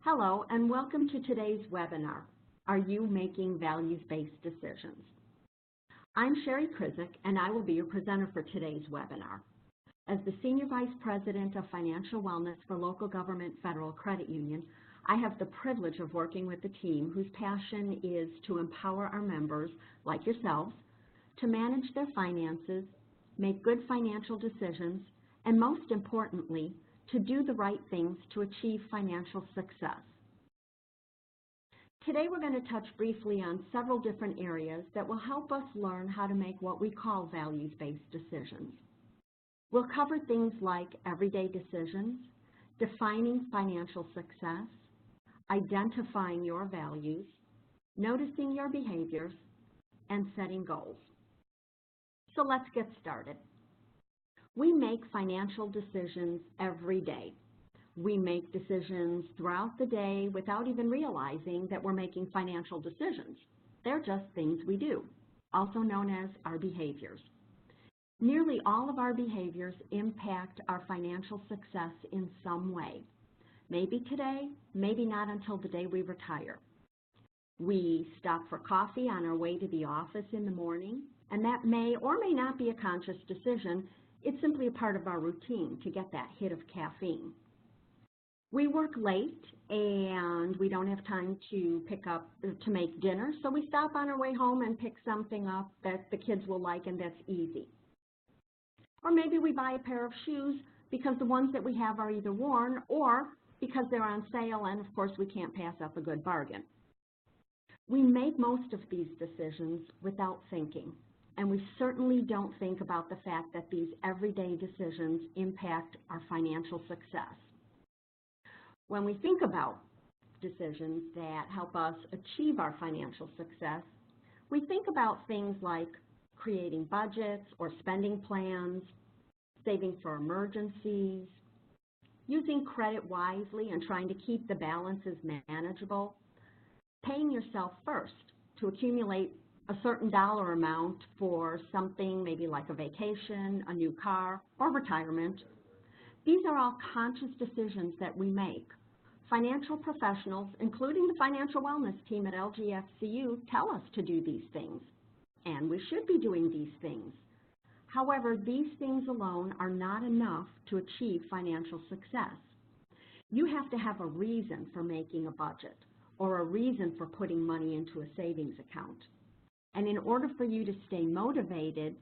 Hello, and welcome to today's webinar, Are You Making Values-Based Decisions? I'm Sherry Krizik, and I will be your presenter for today's webinar. As the Senior Vice President of Financial Wellness for Local Government Federal Credit Union, I have the privilege of working with a team whose passion is to empower our members, like yourselves, to manage their finances, make good financial decisions, and most importantly, to do the right things to achieve financial success. Today we're going to touch briefly on several different areas that will help us learn how to make what we call values-based decisions. We'll cover things like everyday decisions, defining financial success, identifying your values, noticing your behaviors, and setting goals. So let's get started. We make financial decisions every day. We make decisions throughout the day without even realizing that we're making financial decisions. They're just things we do, also known as our behaviors. Nearly all of our behaviors impact our financial success in some way. Maybe today, maybe not until the day we retire. We stop for coffee on our way to the office in the morning, and that may or may not be a conscious decision. It's simply a part of our routine to get that hit of caffeine. We work late and we don't have time to make dinner, so we stop on our way home and pick something up that the kids will like, and that's easy. Or maybe we buy a pair of shoes because the ones that we have are either worn or because they're on sale, and of course we can't pass up a good bargain. We make most of these decisions without thinking. And we certainly don't think about the fact that these everyday decisions impact our financial success. When we think about decisions that help us achieve our financial success, we think about things like creating budgets or spending plans, saving for emergencies, using credit wisely and trying to keep the balances manageable, paying yourself first to accumulate a certain dollar amount for something maybe like a vacation, a new car, or retirement. These are all conscious decisions that we make. Financial professionals, including the financial wellness team at LGFCU, tell us to do these things, and we should be doing these things. However, these things alone are not enough to achieve financial success. You have to have a reason for making a budget or a reason for putting money into a savings account. And in order for you to stay motivated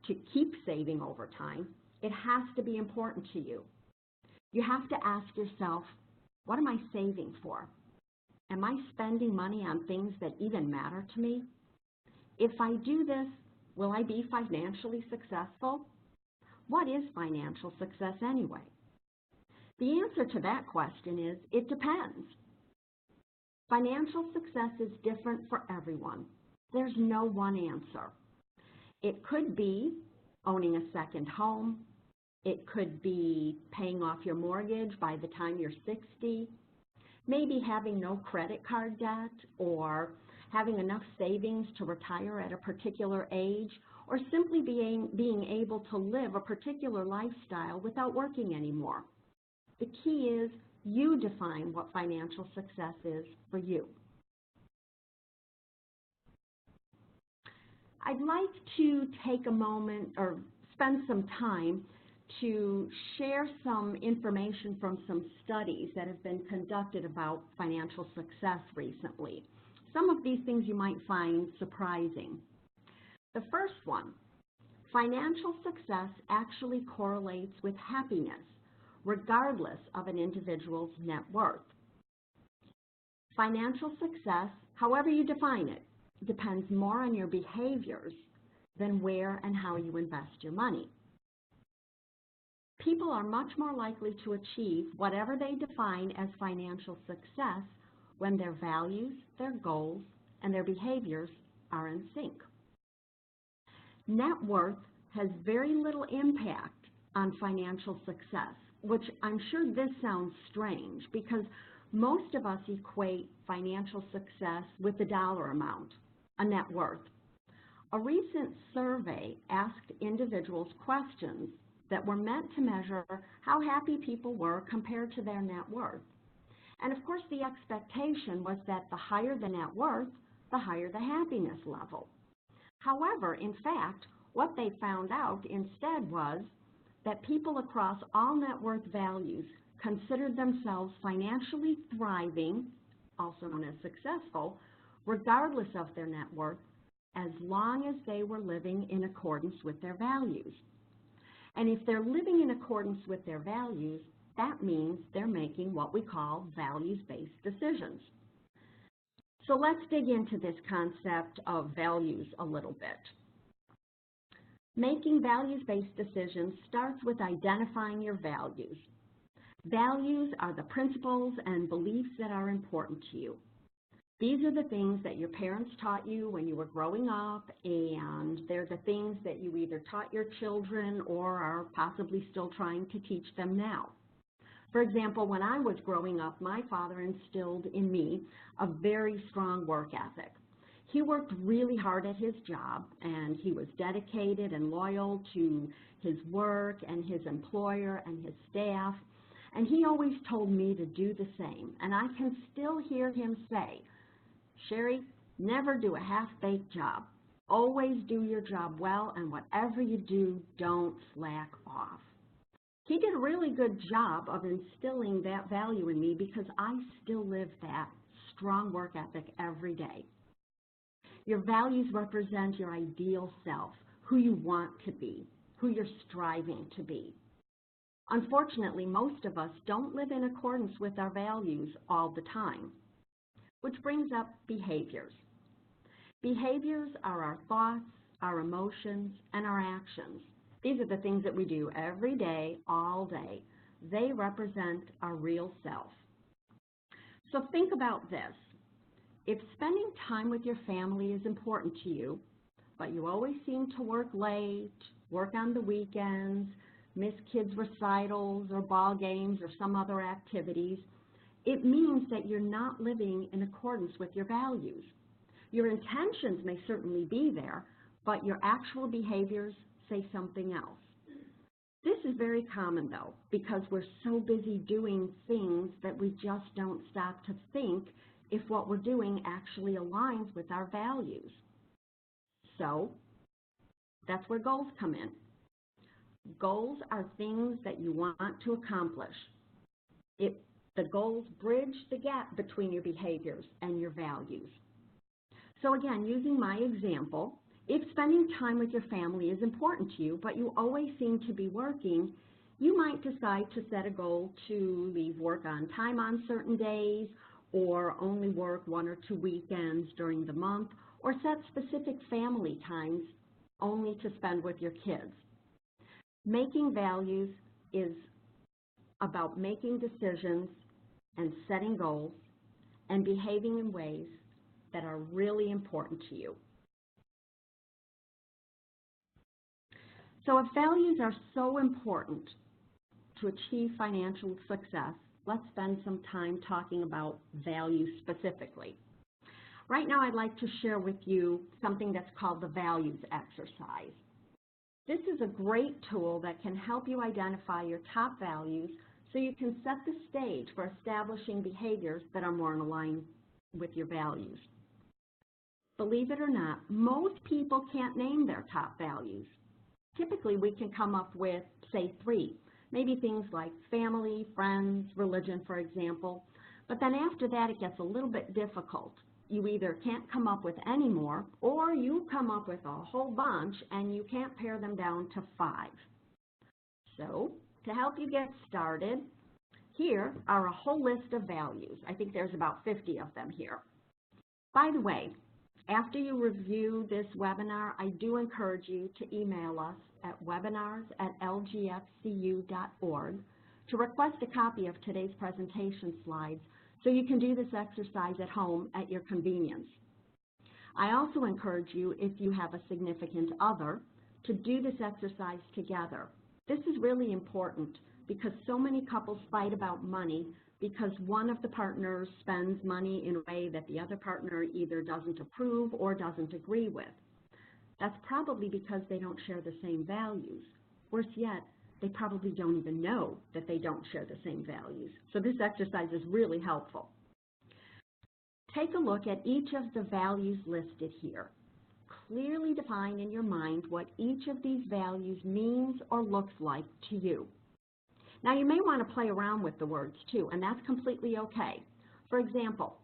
to keep saving over time, it has to be important to you. You have to ask yourself, what am I saving for? Am I spending money on things that even matter to me? If I do this, will I be financially successful? What is financial success anyway? The answer to that question is, it depends. Financial success is different for everyone. There's no one answer. It could be owning a second home. It could be paying off your mortgage by the time you're 60. Maybe having no credit card debt, or having enough savings to retire at a particular age, or simply being able to live a particular lifestyle without working anymore. The key is you define what financial success is for you. I'd like to take a moment or spend some time to share some information from some studies that have been conducted about financial success recently. Some of these things you might find surprising. The first one, financial success actually correlates with happiness, regardless of an individual's net worth. Financial success, however you define it, depends more on your behaviors than where and how you invest your money. People are much more likely to achieve whatever they define as financial success when their values, their goals, and their behaviors are in sync. Net worth has very little impact on financial success, which I'm sure this sounds strange because most of us equate financial success with the dollar amount, a net worth. A recent survey asked individuals questions that were meant to measure how happy people were compared to their net worth. And of course, the expectation was that the higher the net worth, the higher the happiness level. However, in fact, what they found out instead was that people across all net worth values considered themselves financially thriving, also known as successful, regardless of their net worth, as long as they were living in accordance with their values. And if they're living in accordance with their values, that means they're making what we call values-based decisions. So let's dig into this concept of values a little bit. Making values-based decisions starts with identifying your values. Values are the principles and beliefs that are important to you. These are the things that your parents taught you when you were growing up, and they're the things that you either taught your children or are possibly still trying to teach them now. For example, when I was growing up, my father instilled in me a very strong work ethic. He worked really hard at his job, and he was dedicated and loyal to his work and his employer and his staff, and he always told me to do the same. And I can still hear him say, "Sherry, never do a half-baked job. Always do your job well, and whatever you do, don't slack off." He did a really good job of instilling that value in me because I still live that strong work ethic every day. Your values represent your ideal self, who you want to be, who you're striving to be. Unfortunately, most of us don't live in accordance with our values all the time, which brings up behaviors. Behaviors are our thoughts, our emotions, and our actions. These are the things that we do every day, all day. They represent our real self. So think about this. If spending time with your family is important to you, but you always seem to work late, work on the weekends, miss kids' recitals or ball games or some other activities, it means that you're not living in accordance with your values. Your intentions may certainly be there, but your actual behaviors say something else. This is very common, though, because we're so busy doing things that we just don't stop to think if what we're doing actually aligns with our values. So that's where goals come in. Goals are things that you want to accomplish. The goals bridge the gap between your behaviors and your values. So again, using my example, if spending time with your family is important to you, but you always seem to be working, you might decide to set a goal to leave work on time on certain days, or only work 1 or 2 weekends during the month, or set specific family times only to spend with your kids. Making values is about making decisions and setting goals and behaving in ways that are really important to you. So if values are so important to achieve financial success, let's spend some time talking about values specifically. Right now, I'd like to share with you something that's called the values exercise. This is a great tool that can help you identify your top values so you can set the stage for establishing behaviors that are more in line with your values. Believe it or not, most people can't name their top values. Typically, we can come up with, say, 3. Maybe things like family, friends, religion, for example. But then after that, it gets a little bit difficult. You either can't come up with any more, or you come up with a whole bunch and you can't pare them down to 5. So, to help you get started, here are a whole list of values. I think there's about 50 of them here. By the way, after you review this webinar, I do encourage you to email us at webinars@lgfcu.org to request a copy of today's presentation slides so you can do this exercise at home at your convenience. I also encourage you, if you have a significant other, to do this exercise together. This is really important because so many couples fight about money because one of the partners spends money in a way that the other partner either doesn't approve or doesn't agree with. That's probably because they don't share the same values. Worse yet, they probably don't even know that they don't share the same values. So this exercise is really helpful. Take a look at each of the values listed here. Clearly define in your mind what each of these values means or looks like to you. Now you may want to play around with the words too, and that's completely okay. For example,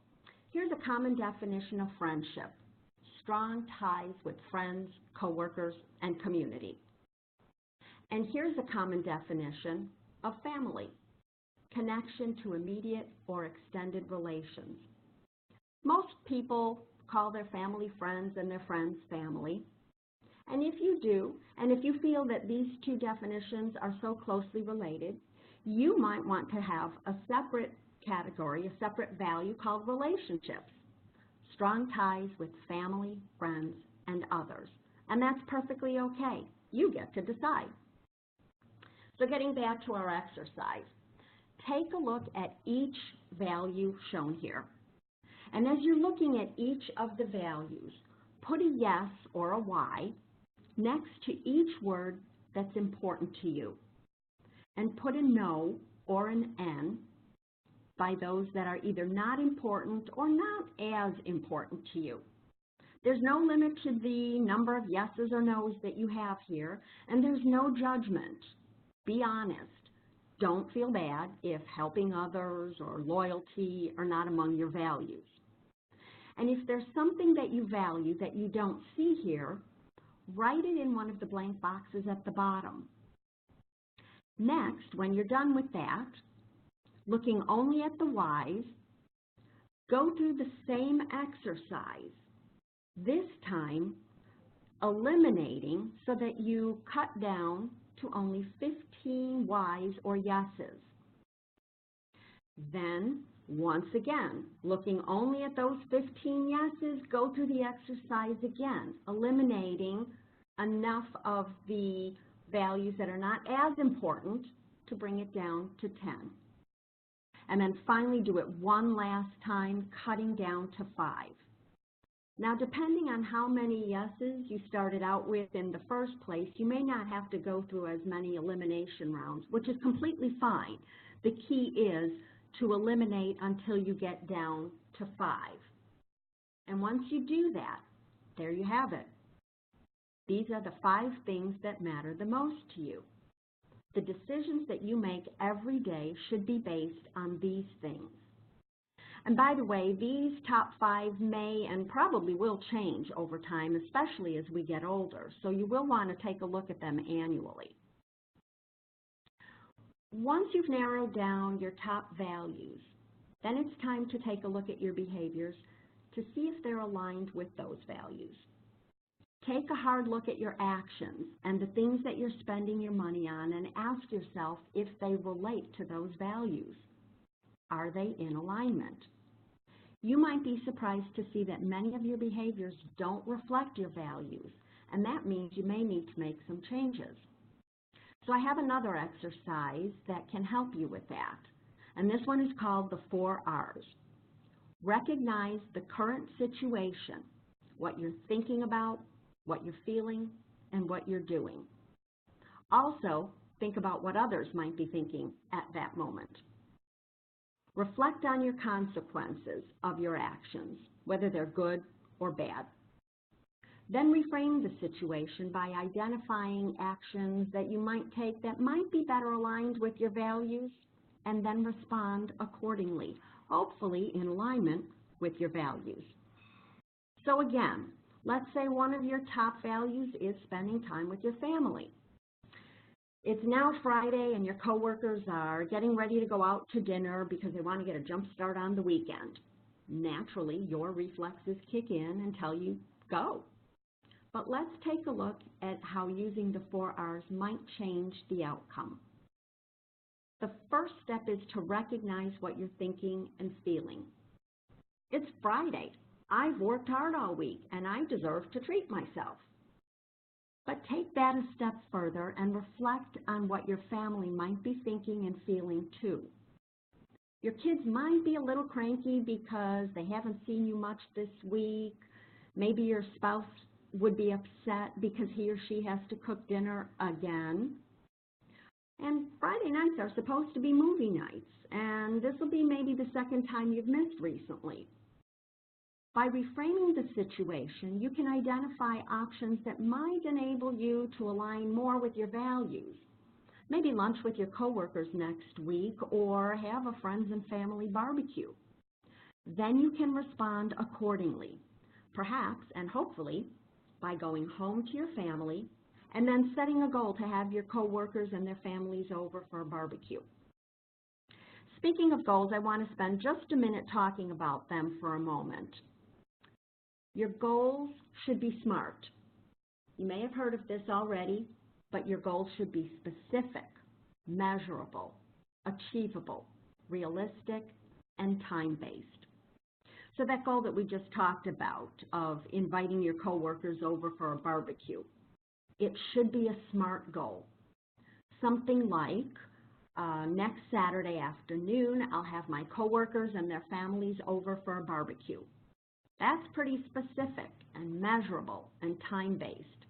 here's a common definition of friendship: strong ties with friends, coworkers, and community. And here's a common definition of family: connection to immediate or extended relations. Most people call their family friends and their friends family. And if you do, and if you feel that these two definitions are so closely related, you might want to have a separate category, a separate value called relationships: strong ties with family, friends, and others. And that's perfectly okay. You get to decide. So getting back to our exercise, take a look at each value shown here. And as you're looking at each of the values, put a yes or a Y next to each word that's important to you, and put a no or an N by those that are either not important or not as important to you. There's no limit to the number of yeses or nos that you have here, and there's no judgment. Be honest. Don't feel bad if helping others or loyalty are not among your values. And if there's something that you value that you don't see here, write it in one of the blank boxes at the bottom. Next, when you're done with that, looking only at the Y's, go through the same exercise, this time eliminating so that you cut down to only 15 Y's or yeses. Then, once again, looking only at those 15 yeses, go through the exercise again, eliminating enough of the values that are not as important to bring it down to 10. And then finally do it one last time, cutting down to 5. Now, depending on how many yeses you started out with in the first place, you may not have to go through as many elimination rounds, which is completely fine. The key is to eliminate until you get down to 5. And once you do that, there you have it. These are the 5 things that matter the most to you. The decisions that you make every day should be based on these things. And by the way, these top 5 may and probably will change over time, especially as we get older, so you will want to take a look at them annually. Once you've narrowed down your top values, then it's time to take a look at your behaviors to see if they're aligned with those values. Take a hard look at your actions and the things that you're spending your money on and ask yourself if they relate to those values. Are they in alignment? You might be surprised to see that many of your behaviors don't reflect your values, and that means you may need to make some changes. So I have another exercise that can help you with that, and this one is called the 4 R's. Recognize the current situation, what you're thinking about, what you're feeling, and what you're doing. Also, think about what others might be thinking at that moment. Reflect on your consequences of your actions, whether they're good or bad. Then reframe the situation by identifying actions that you might take that might be better aligned with your values, and then respond accordingly, hopefully in alignment with your values. So again, let's say one of your top values is spending time with your family. It's now Friday and your coworkers are getting ready to go out to dinner because they want to get a jump start on the weekend. Naturally, your reflexes kick in and tell you, go. But let's take a look at how using the 4 R's might change the outcome. The first step is to recognize what you're thinking and feeling. It's Friday. I've worked hard all week and I deserve to treat myself. But take that a step further and reflect on what your family might be thinking and feeling too. Your kids might be a little cranky because they haven't seen you much this week. Maybe your spouse would be upset because he or she has to cook dinner again. And Friday nights are supposed to be movie nights, and this will be maybe the second time you've missed recently. By reframing the situation, you can identify options that might enable you to align more with your values. Maybe lunch with your coworkers next week or have a friends and family barbecue. Then you can respond accordingly, perhaps and hopefully by going home to your family and then setting a goal to have your coworkers and their families over for a barbecue. Speaking of goals, I want to spend just a minute talking about them for a moment. Your goals should be SMART. You may have heard of this already, but your goals should be specific, measurable, achievable, realistic, and time-based. So that goal that we just talked about of inviting your coworkers over for a barbecue, it should be a SMART goal. Something like, next Saturday afternoon, I'll have my coworkers and their families over for a barbecue. That's pretty specific and measurable and time-based.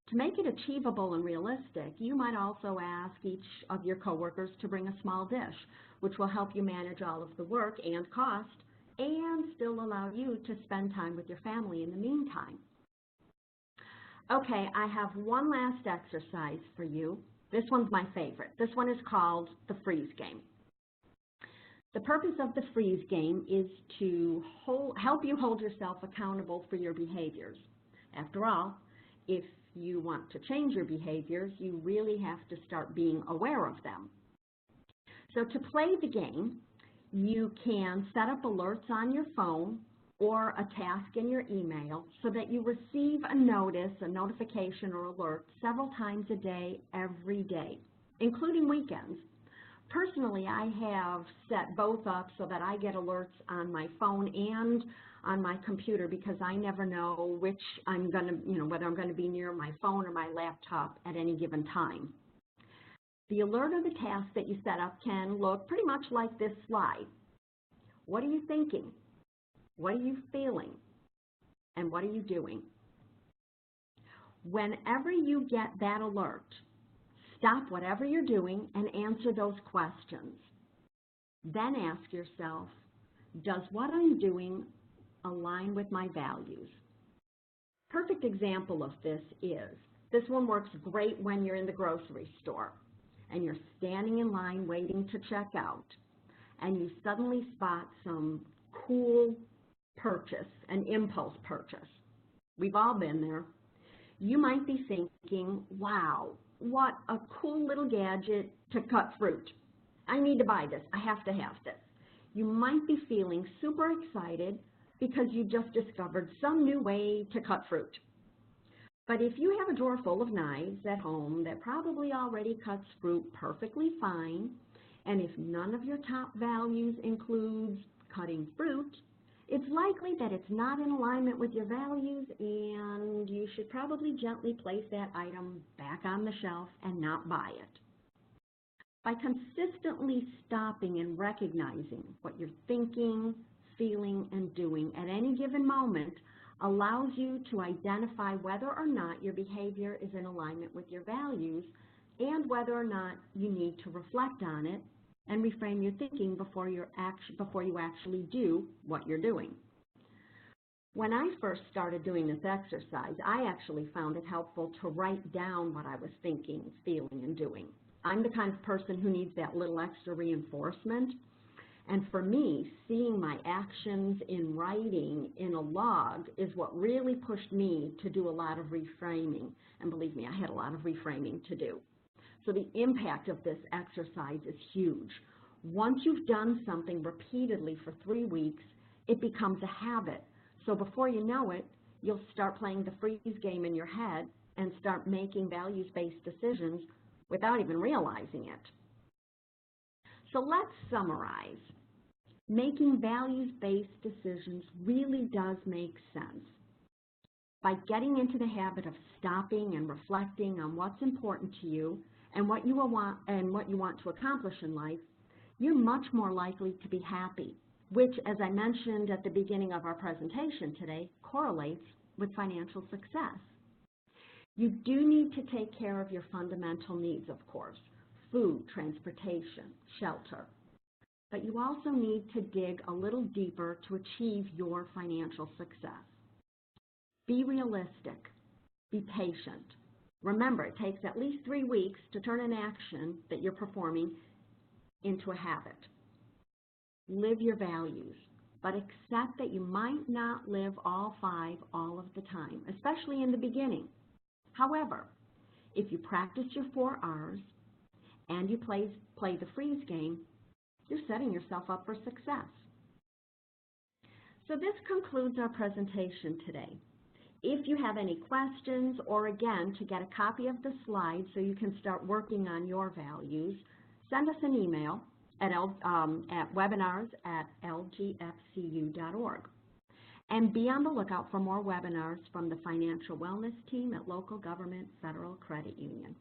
To make it achievable and realistic, you might also ask each of your coworkers to bring a small dish, which will help you manage all of the work and cost and still allow you to spend time with your family in the meantime. Okay, I have one last exercise for you. This one's my favorite. This one is called the freeze game. The purpose of the freeze game is to help you hold yourself accountable for your behaviors. After all, if you want to change your behaviors, you really have to start being aware of them. So to play the game, you can set up alerts on your phone or a task in your email so that you receive a notice, a notification or alert several times a day, every day, including weekends. Personally, I have set both up so that I get alerts on my phone and on my computer because I never know which I'm going to, whether I'm going to be near my phone or my laptop at any given time. The alert or the task that you set up can look pretty much like this slide. What are you thinking? What are you feeling? And what are you doing? Whenever you get that alert, stop whatever you're doing and answer those questions. Then ask yourself, does what I'm doing align with my values? Perfect example of this one works great when you're in the grocery store and you're standing in line waiting to check out and you suddenly spot some cool purchase, an impulse purchase. We've all been there. You might be thinking, wow, what a cool little gadget to cut fruit. I need to buy this. I have to have this. You might be feeling super excited because you just discovered some new way to cut fruit. But if you have a drawer full of knives at home that probably already cuts fruit perfectly fine, and if none of your top values includes cutting fruit, it's likely that it's not in alignment with your values and you should probably gently place that item back on the shelf and not buy it. By consistently stopping and recognizing what you're thinking, feeling, and doing at any given moment allows you to identify whether or not your behavior is in alignment with your values and whether or not you need to reflect on it and reframe your thinking before you actually do what you're doing. When I first started doing this exercise, I actually found it helpful to write down what I was thinking, feeling, and doing. I'm the kind of person who needs that little extra reinforcement. And for me, seeing my actions in writing in a log is what really pushed me to do a lot of reframing. And believe me, I had a lot of reframing to do. So the impact of this exercise is huge. Once you've done something repeatedly for 3 weeks, it becomes a habit. So before you know it, you'll start playing the freeze game in your head and start making values-based decisions without even realizing it. So let's summarize. Making values-based decisions really does make sense. By getting into the habit of stopping and reflecting on what's important to you and what you want to accomplish in life, you're much more likely to be happy, which, as I mentioned at the beginning of our presentation today, correlates with financial success. You do need to take care of your fundamental needs, of course. food, transportation, shelter. But you also need to dig a little deeper to achieve your financial success. Be realistic. Be patient. Remember, it takes at least 3 weeks to turn an action that you're performing into a habit. Live your values, but accept that you might not live all 5 all of the time, especially in the beginning. However, if you practice your 4 R's and you play the freeze game, you're setting yourself up for success. So this concludes our presentation today. If you have any questions, or again, to get a copy of the slides so you can start working on your values, send us an email at webinars@lgfcu.org. And be on the lookout for more webinars from the Financial Wellness Team at Local Government Federal Credit Union.